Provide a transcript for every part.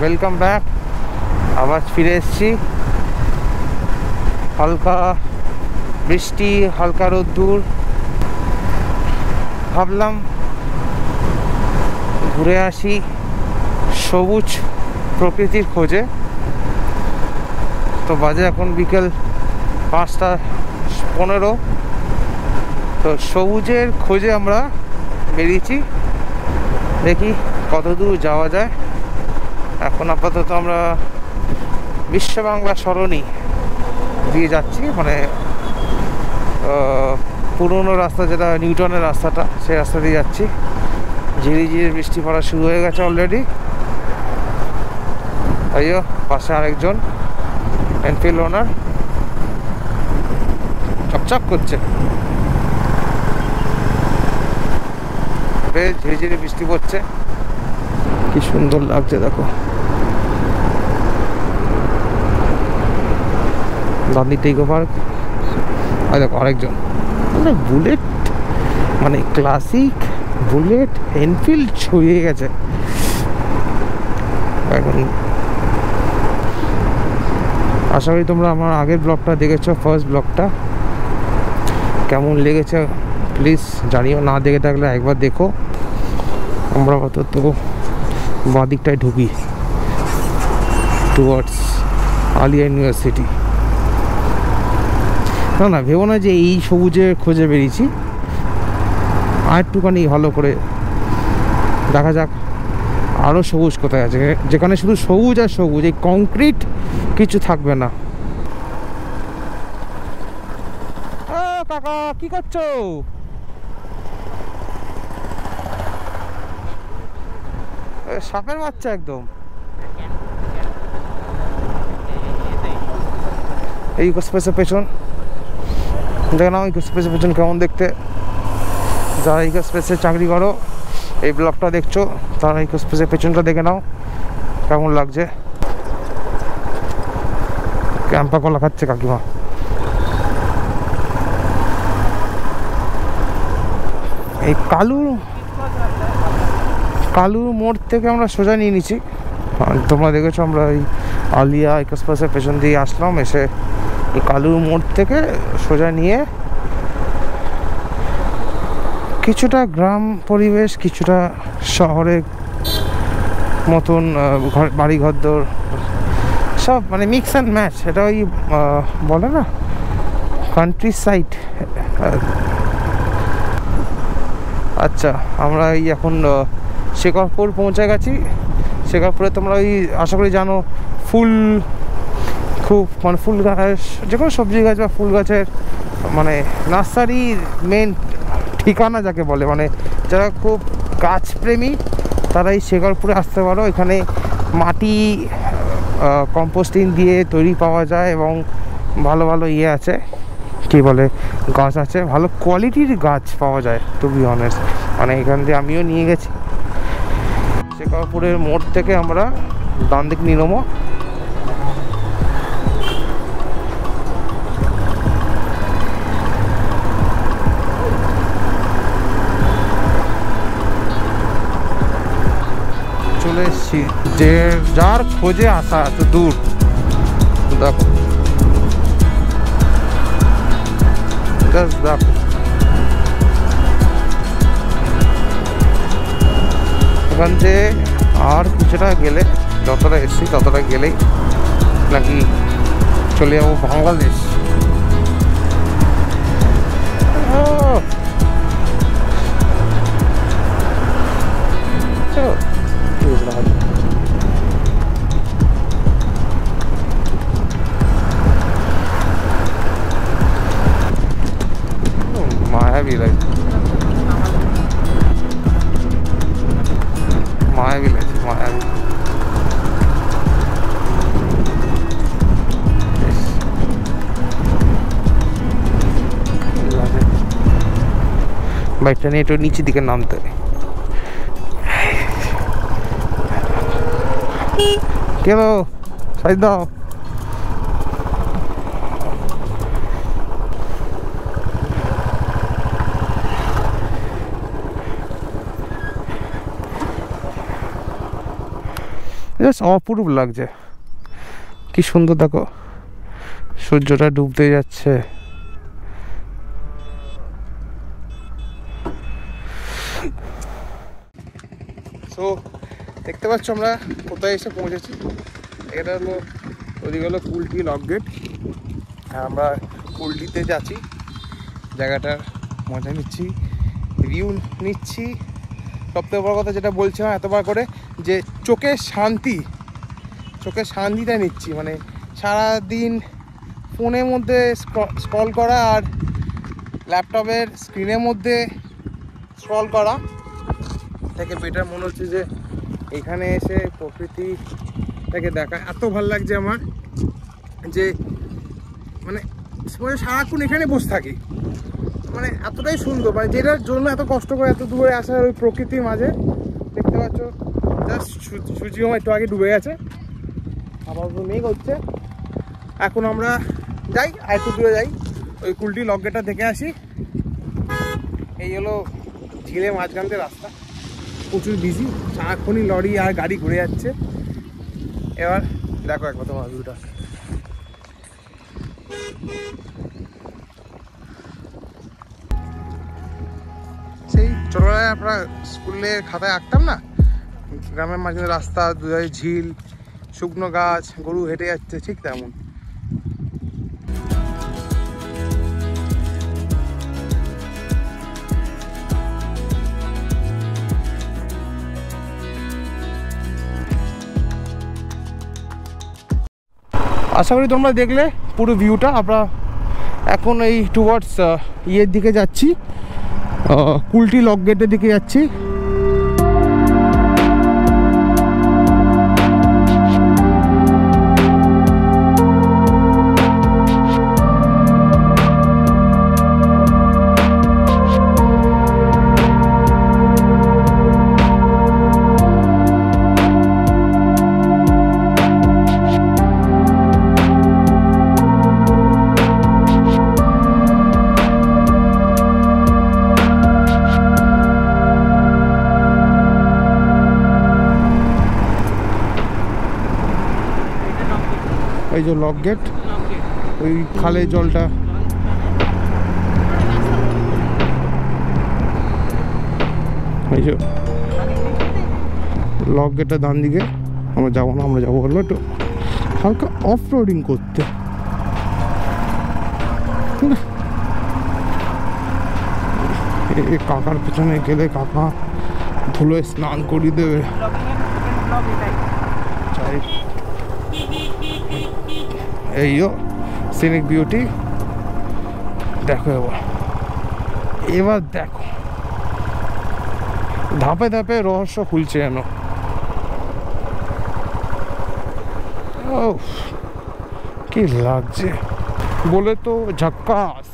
Welcome back. আবার ফিরে এসেছি। হালকা বৃষ্টি, হালকা রোদ্দুর। ভাবলাম ঘুরে আসি সবুজ প্রকৃতির খোঁজে। তো বাজে এখন বিকেল 5:15। তো সবুজের খোঁজে আমরা বেরিয়েছি, দেখি কত দূর যাওয়া যায়। এখন আপাতত আমরা বিশ্ব বাংলা সরণি দিয়ে যাচ্ছি, মানে পুরনো রাস্তা, যেটা নিউটনের রাস্তাটা, সেই রাস্তা দিয়ে যাচ্ছি। ঝিরি ঝিরি বৃষ্টি পড়া শুরু হয়ে গেছে অলরেডি। তাইও পাশে আরেকজন এনফিল্ড ওনার চকচক করছে। বেশ ঝিরি ঝিরি বৃষ্টি পড়ছে, কি সুন্দর লাগছে দেখো। Gandhi eco park. আর দেখো আরেকজন, মানে বুলেট, মানে ক্লাসিক বুলেট এনফিল্ড ছড়িয়ে গেছে এখন। আশা করি তোমরা আমার আগের ব্লগটা দেখেছো, ফার্স্ট ব্লগটা। কেমন লেগেছে প্লিজ জানিও, না দেখে থাকলে একবার দেখো। আমরা অন্তত বাঁ দিকটায় ঢুকি টুয়ার্ডস আলিয়া ইউনিভার্সিটি। না ভেবো না যে এই সবুজের খোঁজে বেরিয়েছি, আর একটুখানি ভালো করে দেখা যাক আরও সবুজ কোথায় আছে, যেখানে শুধু সবুজ আর সবুজ, এই কংক্রিট কিছু থাকবে না। কাকা কি করছো? সাপের বাচ্চা একদম। এই ইকোস্পেসের পেছন দেখে নাও, ইকোস্পেসের পেছন কেমন দেখতে। যারা ইকোস্পেসে চাকরি করো, এই ব্লগটা দেখছো, তারা ইকোস্পেসের পেছনটা দেখে নাও কেমন লাগছে। ক্যাম্পা কলা খাচ্ছে কাকিমা। এই কালুর মোড় থেকে আমরা সোজা নিয়ে নিচ্ছি। তোমরা দেখেছো আমরা এই আলিয়া ইকোস্পেসের পেছন দিয়ে আসলাম, এসে এই কালুর মোড় থেকে সোজা নিয়ে কিছুটা গ্রাম পরিবেশ, কিছুটা শহরের মতন বাড়ি ঘরদোর সব, মানে মিক্স অ্যান্ড ম্যাচ। এটা ওই বলে না কান্ট্রি সাইড। আচ্ছা, আমরা এই এখন শেখরপুর পৌঁছে গেছি। শেখরপুরে তোমরা ওই আশা করি জানো, ফুল খুব, মানে ফুল গাছ, যে কোনো সবজি গাছ বা ফুল গাছের মানে নার্সারির মেন ঠিকানা যাকে বলে, মানে যারা খুব গাছপ্রেমী তারা এই শেখরপুরে আসতে পারো। এখানে মাটি কম্পোস্টিং দিয়ে তৈরি পাওয়া যায়, এবং ভালো ভালো ইয়ে আছে, কী বলে, গাছ আছে, ভালো কোয়ালিটির গাছ পাওয়া যায় টু বি অনেস্ট। মানে এখান দিয়ে আমিও নিয়ে গেছি। শেখরপুরের মোড় থেকে আমরা ডান দিক নিয়ে নেবো। চলে এসছি, যে যার খোঁজে আসা এত দূর। দেখো দেখো, এখান থেকে আর কিছুটা গেলে, যতটা এসছি ততটা গেলেই নাকি চলে যাবো বাংলাদেশ। মায়াবী লাগছে, মায়াবী লাগছে, মায়াবী। বাইকটা নিয়ে একটু নিচের দিকে নামতে। কেন সাইড দাও। জাস্ট অপরূপ লাগছে, কি সুন্দর দেখো সূর্যটা ডুবতে যাচ্ছে। সো দেখতে পাচ্ছ আমরা কোথায় এসে পৌঁছেছি। এটা হলো ওদিকে হলো কুলটি লক গেট, আর আমরা কুলটিতে যাচ্ছি, জায়গাটার মজা নিচ্ছি, ভিউ নিচ্ছি। সবথেকে বড় কথা যেটা বলছিলাম এতবার করে, যে চোখের শান্তিটা নিচ্ছি। মানে সারাদিন ফোনের মধ্যে স্ক্রল করা আর ল্যাপটপের স্ক্রিনের মধ্যে স্ক্রল করা থেকে বেটার মনে হচ্ছে যে এখানে এসে প্রকৃতিটাকে দেখা এত ভালো লাগছে আমার, যে মানে সারাক্ষণ এখানে বসে থাকি। মানে এতটাই সুন্দর, মানে যেটার জন্য এত কষ্ট করে এত দূরে আসার ওই প্রকৃতির মাঝে। দেখতে পাচ্ছ জাস্ট সূর্য একটু আগে ডুবে গেছে, আবার মেঘ হচ্ছে। এখন আমরা যাই আর একটু দূরে যাই, ওই কুলটি লক গেটটা দেখে আসি। এই হলো ঝিলের মাঝখানতে রাস্তা, প্রচুর বিজি, সারাক্ষণই লরি আর গাড়ি ঘুরে যাচ্ছে। এবার দেখো একবার তোমার ভিউটা। সেই ছোটবেলায় আমরা স্কুলের খাতায় আঁকতাম না, গ্রামের মাঝখানে রাস্তা, দুধারে ঝিল, শুকনো গাছ, গরু হেঁটে যাচ্ছে, ঠিক তেমন। আশা করি তোমরা দেখলে পুরো ভিউটা। আমরা এখন এই টুয়ার্ডস ইয়ের দিকে যাচ্ছি, কুলটি লক গেটের দিকে যাচ্ছি। এই যে লক গেট, ওই খালের জলটা, এই যে লক গেটটা ডান দিকে। আমরা যাবো না, আমরা যাবো হলো একটু হালকা অফ রোডিং করতে। কাকার পেছনে গেলে কাকা ধুলোয় স্নান করিয়ে দেবে। এইও সিনিক বিউটি দেখো। এবার দেখো ধাপে ধাপে রহস্য খুলছে যেন। ও কি লাগছে বলে তো ঝাক্কাস।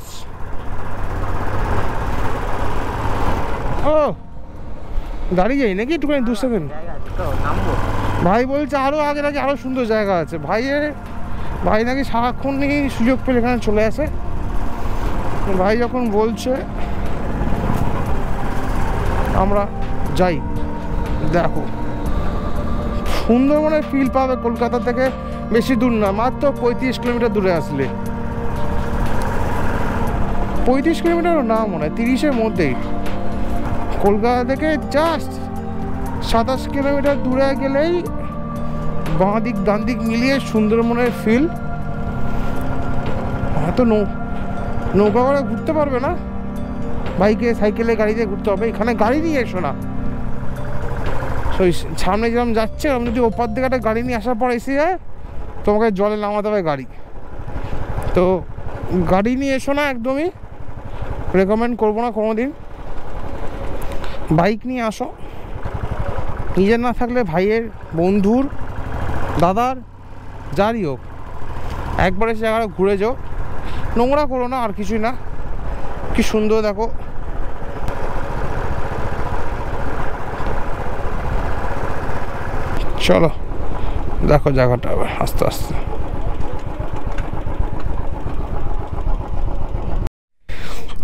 ও দাঁড়িয়ে যাই নাকি একটুখানি 2 সেকেন্ড? ভাই বলছে আরো আগে নাকি আরো সুন্দর জায়গা আছে। ভাই নাকি সারাক্ষণই সুযোগ পেলে এখানে চলে আসে। ভাই যখন বলছে আমরা যাই। দেখো সুন্দরবনের ফিল পাবে কলকাতা থেকে বেশি দূর না, মাত্র 35 কিলোমিটার দূরে আসলে। 35 কিলোমিটারও না, মনে হয় 30-এর মধ্যেই। কলকাতা থেকে জাস্ট 27 কিলোমিটার দূরে গেলেই বাঁ দিক ডান দিক মিলিয়ে সুন্দরবনের ফিল। হয়তো নৌকা করে ঘুরতে পারবে না, বাইকে সাইকেলে গাড়িতে ঘুরতে হবে। এখানে গাড়ি নিয়ে এসো না, ওই সামনে যেরকম যাচ্ছে আমি যদি ওপার দিকে একটা গাড়ি নিয়ে আসার পর এসে যায়, তোমাকে জলে নামাতে হবে গাড়ি। তো গাড়ি নিয়ে এসো না, একদমই রেকমেন্ড করবো না কোনো দিন। বাইক নিয়ে আসো, নিজের না থাকলে ভাইয়ের, বন্ধুর, দাদার, যারই হোক, একবার এসে জায়গাটা ঘুরে যাও। নোংরা করো না, আর কিছুই না। কি সুন্দর দেখো। চলো দেখো জায়গাটা আবার আস্তে আস্তে।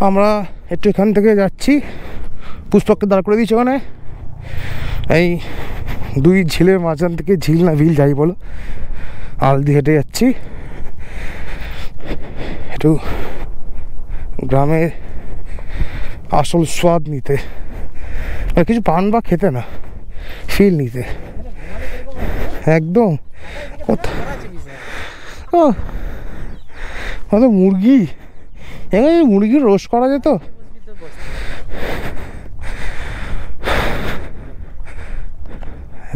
আমরা একটু এখান থেকে যাচ্ছি, পুষ্পককে দাঁড় করে দিয়েছি ওখানে। এই দুই ঝিলের মাঝখান থেকে, ঝিল না বিল যাই বলো, আল দিয়ে হেঁটে যাচ্ছি একটু গ্রামের আসল স্বাদ নিতে, কিছু পান বা খেতে না, ফিল নিতে একদম। ও মুরগি, এখানে মুরগির রোস্ট করা যেত।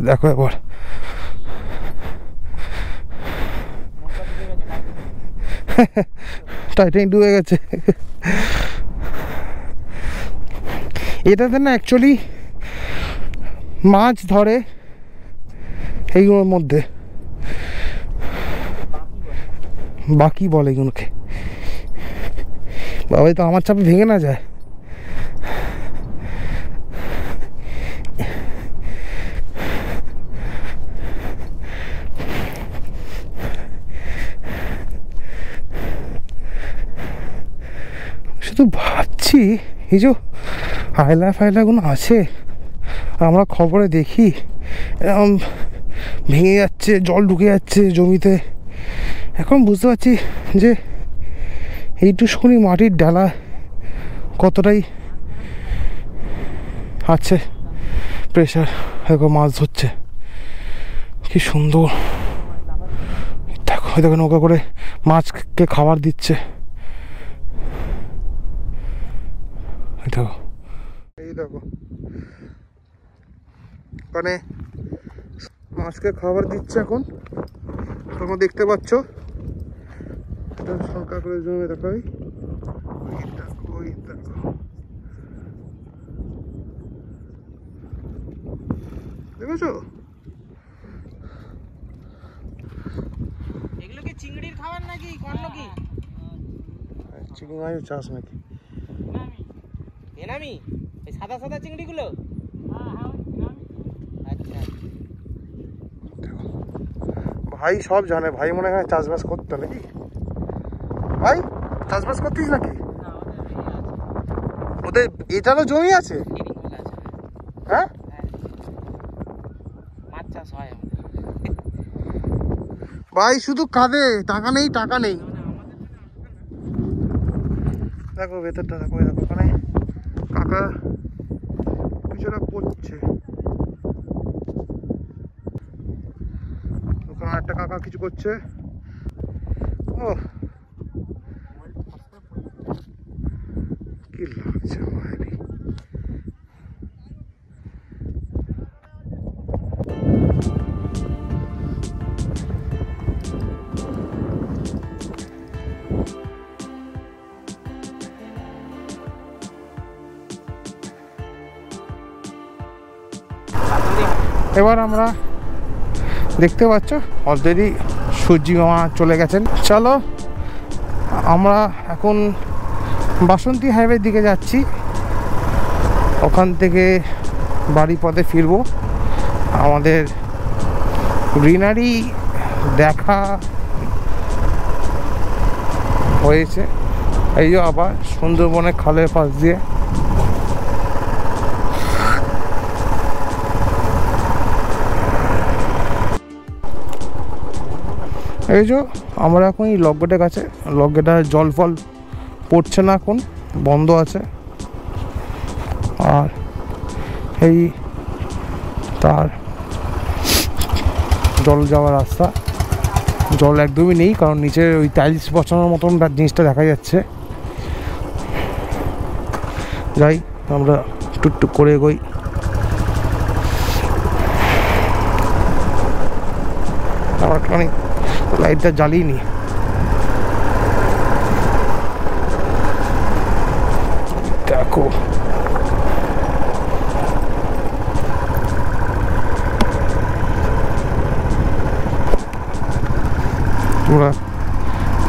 দেখো এবার টাইটানিক ডুবে গেছে। এটাতে না অ্যাকচুয়ালি মাছ ধরে এইগুলোর মধ্যে, বাকি বলে এগুলোকে। বাবাই তো আমার চাপে ভেঙে না যায়। শুধু ভাবছি এই যে আয়লা ফায়লাগুলো আছে, আমরা খবরে দেখি এরকম ভেঙে যাচ্ছে, জল ঢুকে যাচ্ছে জমিতে। এখন বুঝতে পারছি যে এইটুকুনি মাটির ডালা কতটাই আছে প্রেশার। এখন মাছ ধরছে, কি সুন্দর। দেখো দেখো নৌকা করে মাছকে খাবার দিচ্ছে। দেখো এই দেখো মানে মাছকে খাবার দিচ্ছে এখন, তোমরা দেখতে পাচ্ছ। এটা হালকা করে জমে দেখাই, দেখেছো? এগুলো কি চিংড়ির খাবার নাকি অন্য কি? চিংড়ি মাছের চাষ নাকি? এনামি এই সাদা সাদা চিংড়িগুলো? আচ্ছা ভাই সব জানে, ভাই মনে হয় চাষবাস করতো নাকি? ভাই চাষবাস করতিস নাকি? ওদের এটারও জমি আছে? হ্যাঁ মাছ চাষ হয় ভাই, শুধু কাঁদে টাকা নেই টাকা নেই। দেখো ভেতরটা দেখো, দেখো ওখানে কাকা কিছুটা করছে, ওখানে একটা কাকা কিছু করছে। ও কি লাগছে আমার। এবার আমরা দেখতে পাচ্ছ অলরেডি সূর্যি মামা চলে গেছেন। চলো আমরা এখন বাসন্তী হাইওয়ের দিকে যাচ্ছি, ওখান থেকে বাড়ি পথে ফিরবো। আমাদের গ্রিনারি দেখা হয়েছে, এই যে আবার সুন্দরবনের খালের পাশ দিয়ে। এই যে আমরা এখন এই লক গেটের কাছে, লক গেটে জল ফল পড়ছে না, এখন বন্ধ আছে। আর এই তার জল যাওয়ার রাস্তা, জল একদমই নেই, কারণ নিচে ওই টাইলস বসানোর মতন জিনিসটা দেখা যাচ্ছে। যাই আমরা টুকটুক করে এগোই। আমার মানে লাইটটা জ্বালিয়ে নি। দেখো তোমরা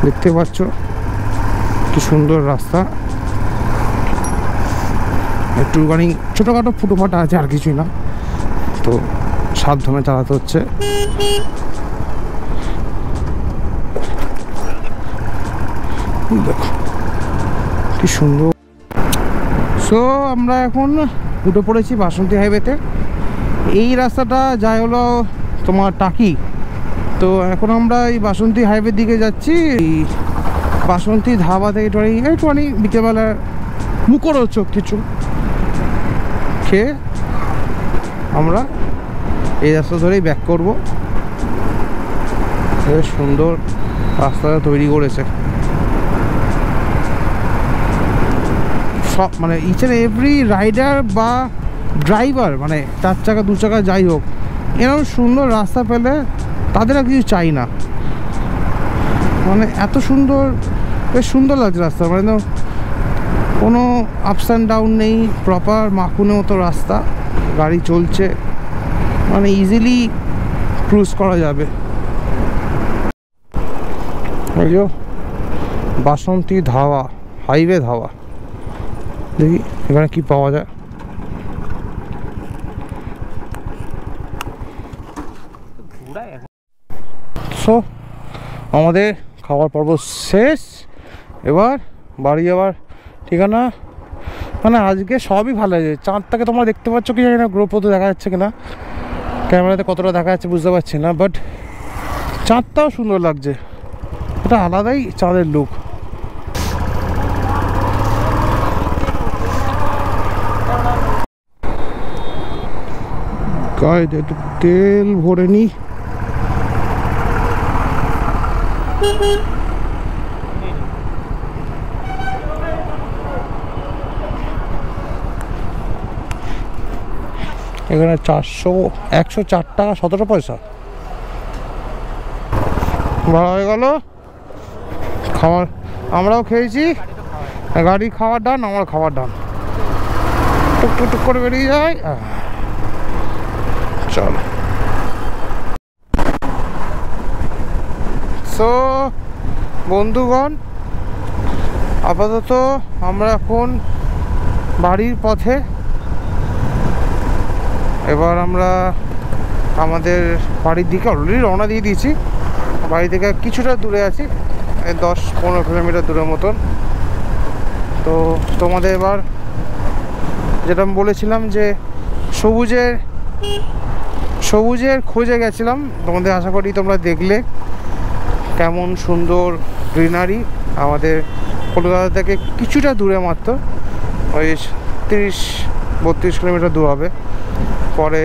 দেখতে পাচ্ছ কি সুন্দর রাস্তা। একটুখানি ছোটোখাটো ফুটোফাটা আছে, আর কিছুই না, তো সাবধানে চালাতে হচ্ছে। দেখো কি সুন্দর। সো আমরা এখন উঠে পড়েছি বাসন্তী হাইওয়েতে। এই রাস্তাটা যায় হলো তোমার টাকি। তো এখন আমরা এই বাসন্তী হাইওয়ের দিকে যাচ্ছি। এই বাসন্তী ধাবা থেকে একটুখানি বিকেলবেলা মুখরোচক কিছু খেয়ে আমরা এই রাস্তা ধরেই ব্যাক করব। বেশ সুন্দর রাস্তাটা তৈরি করেছে। সব মানে ইচ অ্যান্ড এভরি রাইডার বা ড্রাইভার, মানে 4 চাকা 2 চাকা যাই হোক, এরকম সুন্দর রাস্তা পেলে তাদের আর কিছু চাই না। মানে এত সুন্দর, বেশ সুন্দর লাগছে রাস্তা, মানে কোনো আপস অ্যান্ড ডাউন নেই, প্রপার মাখুনের মতো রাস্তা, গাড়ি চলছে, মানে ইজিলি ক্রুজ করা যাবে। এই যে বাসন্তী ধাবা, হাইওয়ে ধাবা, দেখি এখানে কি পাওয়া যায়। সো আমাদের খাবার পর্ব শেষ, এবার বাড়ি যাওয়ার ঠিকানা। মানে আজকে সবই ভালো আছে। চাঁদটাকে তোমরা দেখতে পাচ্ছ কি জানি না, গ্রুপও তো দেখা যাচ্ছে কিনা, ক্যামেরাতে কতটা দেখা যাচ্ছে বুঝতে পারছি না, বাট চাঁদটাও সুন্দর লাগছে। এটা আলাদাই চাঁদের লুক। গাড়িতে একটু তেল ভরে নি। এখানে 104 টাকা 17 পয়সা ভাড়া হয়ে গেল। খাবার আমরাও খেয়েছি, গাড়ি খাওয়ার ডান, আমার খাবার ডান, টুক টুক টুক করে বেরিয়ে যায়। চলো। সো বন্ধুগণ, আপাতত আমরা এখন বাড়ির পথে। এবার আমরা আমাদের বাড়ির দিকে অলরেডি রওনা দিয়ে দিয়েছি। বাড়ি থেকে কিছুটা দূরে আছি, 10-15 কিলোমিটার দূরের মতন। তো তোমাদের এবার যেটা আমি বলেছিলাম যে সবুজের খোঁজে গেছিলাম, তোমাদের আশা করি তোমরা দেখলে কেমন সুন্দর গ্রিনারি। আমাদের কলকাতা থেকে কিছুটা দূরে মাত্র, ওই 30-32 কিলোমিটার দূর হবে। পরে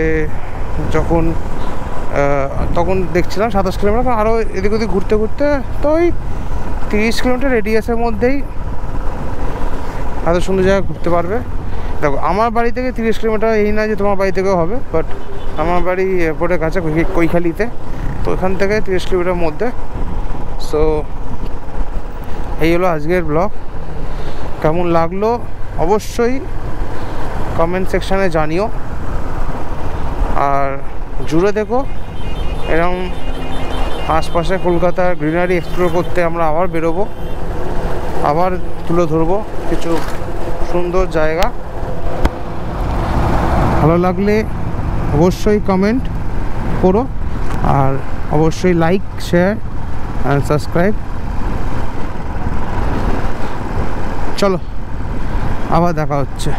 তখন দেখছিলাম 27 কিলোমিটার, আরও এদিক ওদিক ঘুরতে ঘুরতে তো ওই 30 কিলোমিটার রেডিয়াসের মধ্যেই এত সুন্দর জায়গা ঘুরতে পারবে। দেখো আমার বাড়ি থেকে 30 কিলোমিটার, এই না যে তোমার বাড়ি থেকেও হবে, বাট আমার বাড়ি এয়ারপোর্টের কাছে কৈখালিতে, তো ওখান থেকে 30 কিলোমিটার মধ্যে। সো এই হলো আজকের ব্লগ। কেমন লাগলো অবশ্যই কমেন্ট সেকশানে জানিও, আর জুড়ে দেখো। এরকম আশপাশে কলকাতার গ্রিনারি এক্সপ্লোর করতে আমরা আবার বেরোবো, আবার তুলে ধরবো কিছু সুন্দর জায়গা। ভালো লাগলে অবশ্যই কমেন্ট করো, আর অবশ্যই লাইক, শেয়ার অ্যান্ড সাবস্ক্রাইব। চলো আবার দেখা হচ্ছে।